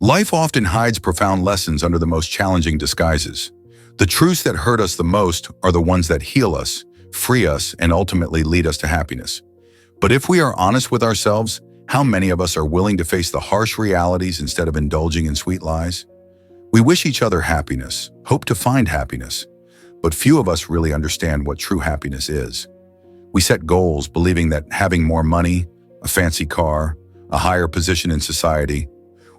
Life often hides profound lessons under the most challenging disguises. The truths that hurt us the most are the ones that heal us, free us, and ultimately lead us to happiness. But if we are honest with ourselves, how many of us are willing to face the harsh realities instead of indulging in sweet lies? We wish each other happiness, hope to find happiness, but few of us really understand what true happiness is. We set goals believing that having more money, a fancy car, a higher position in society,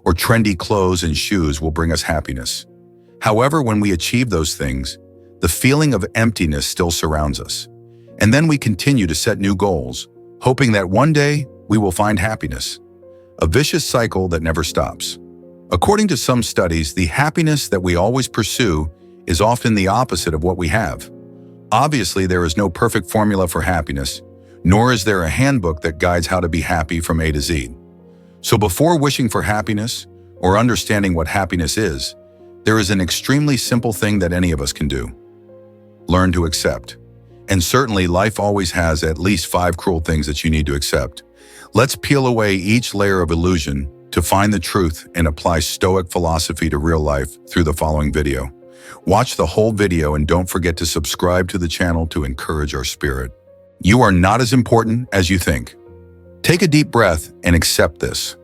or trendy clothes and shoes will bring us happiness. However, when we achieve those things, the feeling of emptiness still surrounds us. And then we continue to set new goals, hoping that one day we will find happiness. A vicious cycle that never stops. According to some studies, the happiness that we always pursue is often the opposite of what we have. Obviously, there is no perfect formula for happiness, nor is there a handbook that guides how to be happy from A to Z. So before wishing for happiness or understanding what happiness is, there is an extremely simple thing that any of us can do. Learn to accept. And certainly life always has at least 5 cruel things that you need to accept. Let's peel away each layer of illusion to find the truth and apply Stoic philosophy to real life through the following video. Watch the whole video and don't forget to subscribe to the channel to encourage our spirit. You are not as important as you think. Take a deep breath and accept this.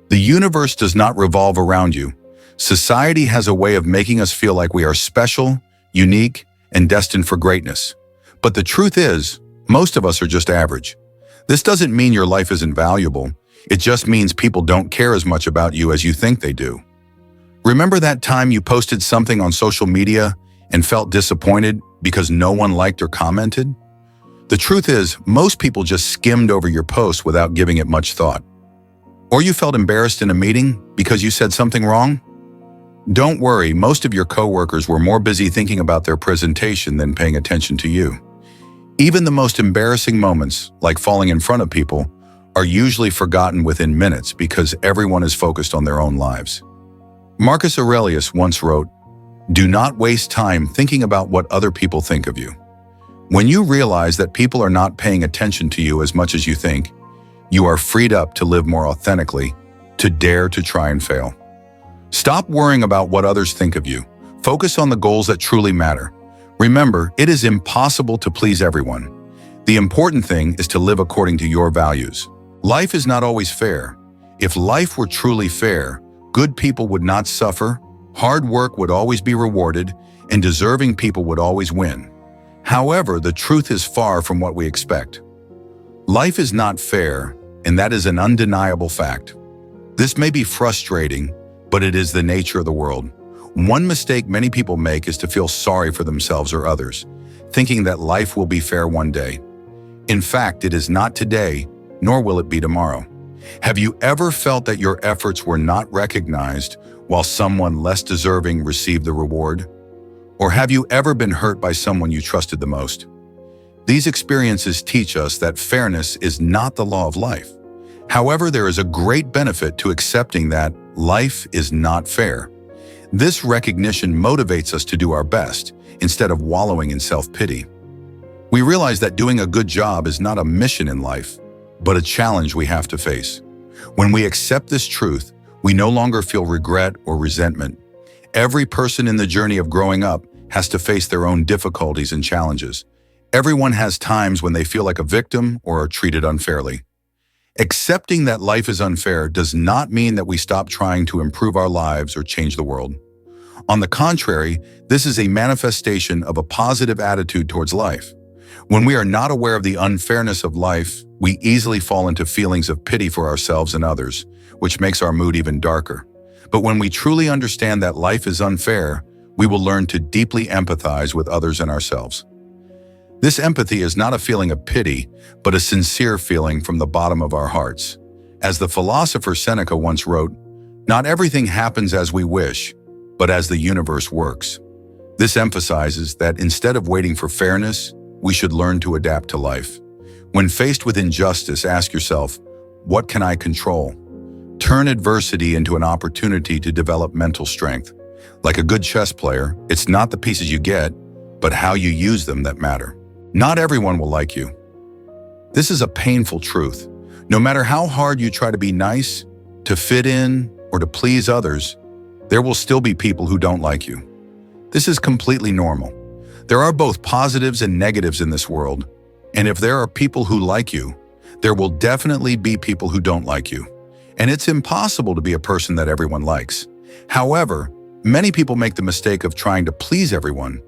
The universe does not revolve around you. Society has a way of making us feel like we are special, unique, and destined for greatness. But the truth is, most of us are just average. This doesn't mean your life isn't valuable. It just means people don't care as much about you as you think they do. Remember that time you posted something on social media and felt disappointed because no one liked or commented? The truth is, most people just skimmed over your post without giving it much thought. Or you felt embarrassed in a meeting because you said something wrong? Don't worry, most of your coworkers were more busy thinking about their presentation than paying attention to you. Even the most embarrassing moments, like falling in front of people, are usually forgotten within minutes because everyone is focused on their own lives. Marcus Aurelius once wrote, "Do not waste time thinking about what other people think of you." When you realize that people are not paying attention to you as much as you think, you are freed up to live more authentically, to dare to try and fail. Stop worrying about what others think of you. Focus on the goals that truly matter. Remember, it is impossible to please everyone. The important thing is to live according to your values. Life is not always fair. If life were truly fair, good people would not suffer, hard work would always be rewarded, and deserving people would always win. However, the truth is far from what we expect. Life is not fair, and that is an undeniable fact. This may be frustrating, but it is the nature of the world. One mistake many people make is to feel sorry for themselves or others, thinking that life will be fair one day. In fact, it is not today, nor will it be tomorrow. Have you ever felt that your efforts were not recognized while someone less deserving received the reward? Or have you ever been hurt by someone you trusted the most? These experiences teach us that fairness is not the law of life. However, there is a great benefit to accepting that life is not fair. This recognition motivates us to do our best instead of wallowing in self-pity. We realize that doing a good job is not a mission in life, but a challenge we have to face. When we accept this truth, we no longer feel regret or resentment. Every person in the journey of growing up has to face their own difficulties and challenges. Everyone has times when they feel like a victim or are treated unfairly. Accepting that life is unfair does not mean that we stop trying to improve our lives or change the world. On the contrary, this is a manifestation of a positive attitude towards life. When we are not aware of the unfairness of life, we easily fall into feelings of pity for ourselves and others, which makes our mood even darker. But when we truly understand that life is unfair, we will learn to deeply empathize with others and ourselves. This empathy is not a feeling of pity, but a sincere feeling from the bottom of our hearts. As the philosopher Seneca once wrote, "Not everything happens as we wish, but as the universe works." This emphasizes that instead of waiting for fairness, we should learn to adapt to life. When faced with injustice, ask yourself, what can I control? Turn adversity into an opportunity to develop mental strength. Like a good chess player, it's not the pieces you get, but how you use them that matter. Not everyone will like you. This is a painful truth. No matter how hard you try to be nice, to fit in, or or to please others, there will still be people who don't like you. This is completely normal. There are both positives and negatives in this world, and if there are people who like you, there will definitely be people who don't like you. And it's impossible to be a person that everyone likes. However, many people make the mistake of trying to please everyone,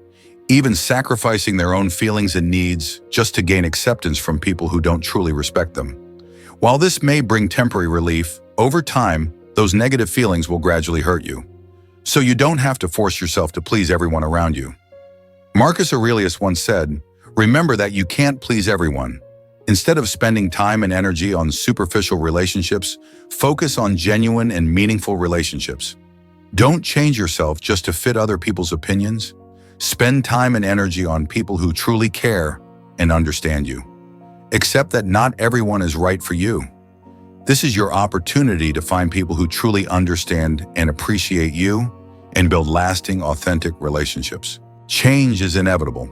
even sacrificing their own feelings and needs just to gain acceptance from people who don't truly respect them. While this may bring temporary relief, over time, those negative feelings will gradually hurt you. So you don't have to force yourself to please everyone around you. Marcus Aurelius once said, "Remember that you can't please everyone. Instead of spending time and energy on superficial relationships, focus on genuine and meaningful relationships. Don't change yourself just to fit other people's opinions. Spend time and energy on people who truly care and understand you. Accept that not everyone is right for you. This is your opportunity to find people who truly understand and appreciate you and build lasting, authentic relationships." Change is inevitable.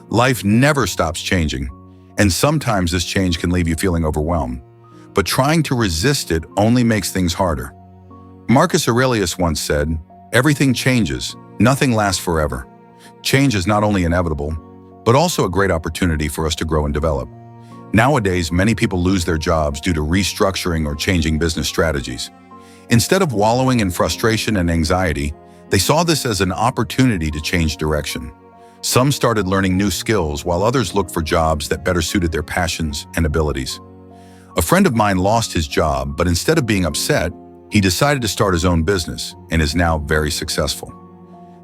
Life never stops changing, and sometimes this change can leave you feeling overwhelmed. But trying to resist it only makes things harder. Marcus Aurelius once said, "Everything changes, nothing lasts forever." Change is not only inevitable, but also a great opportunity for us to grow and develop. Nowadays, many people lose their jobs due to restructuring or changing business strategies. Instead of wallowing in frustration and anxiety, they saw this as an opportunity to change direction. Some started learning new skills, while others looked for jobs that better suited their passions and abilities. A friend of mine lost his job, but instead of being upset, he decided to start his own business and is now very successful.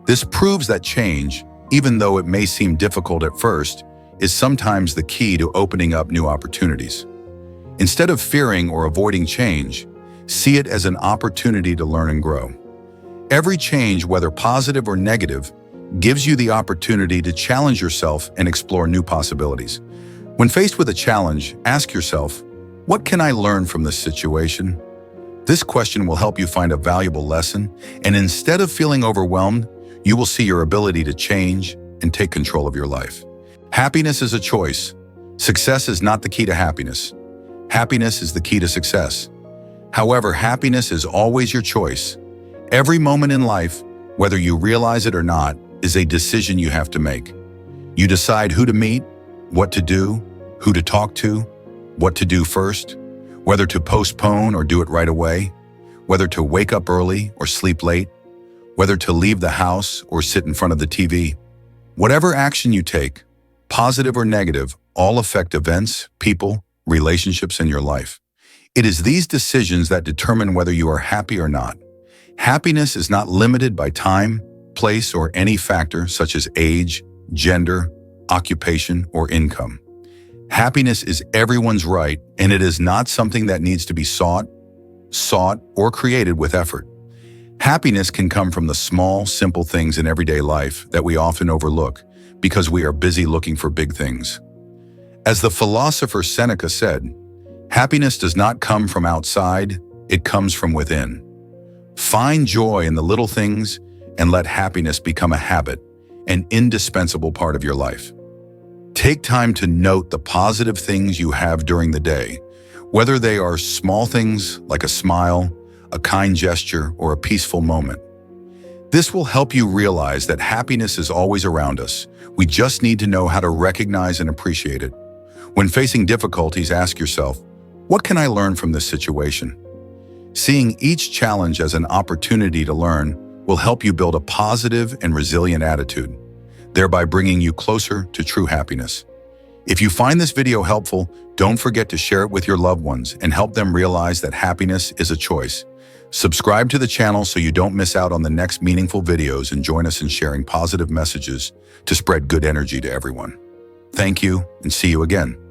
This proves that change, even though it may seem difficult at first, is sometimes the key to opening up new opportunities. Instead of fearing or avoiding change, see it as an opportunity to learn and grow. Every change, whether positive or negative, gives you the opportunity to challenge yourself and explore new possibilities. When faced with a challenge, ask yourself, what can I learn from this situation? This question will help you find a valuable lesson, and instead of feeling overwhelmed, you will see your ability to change and take control of your life. Happiness is a choice. Success is not the key to happiness. Happiness is the key to success. However, happiness is always your choice. Every moment in life, whether you realize it or not, is a decision you have to make. You decide who to meet, what to do, who to talk to, what to do first, whether to postpone or do it right away, whether to wake up early or sleep late, whether to leave the house or sit in front of the TV. Whatever action you take, positive or negative, all affect events, people, relationships in your life. It is these decisions that determine whether you are happy or not. Happiness is not limited by time, place, or any factor such as age, gender, occupation, or income. Happiness is everyone's right, and it is not something that needs to be sought, or created with effort. Happiness can come from the small, simple things in everyday life that we often overlook because we are busy looking for big things. As the philosopher Seneca said, happiness does not come from outside, it comes from within. Find joy in the little things and let happiness become a habit, an indispensable part of your life. Take time to note the positive things you have during the day, whether they are small things like a smile, a kind gesture, or a peaceful moment. This will help you realize that happiness is always around us. We just need to know how to recognize and appreciate it. When facing difficulties, ask yourself, what can I learn from this situation? Seeing each challenge as an opportunity to learn will help you build a positive and resilient attitude, thereby bringing you closer to true happiness. If you find this video helpful, don't forget to share it with your loved ones and help them realize that happiness is a choice. Subscribe to the channel so you don't miss out on the next meaningful videos, and join us in sharing positive messages to spread good energy to everyone. Thank you, and see you again.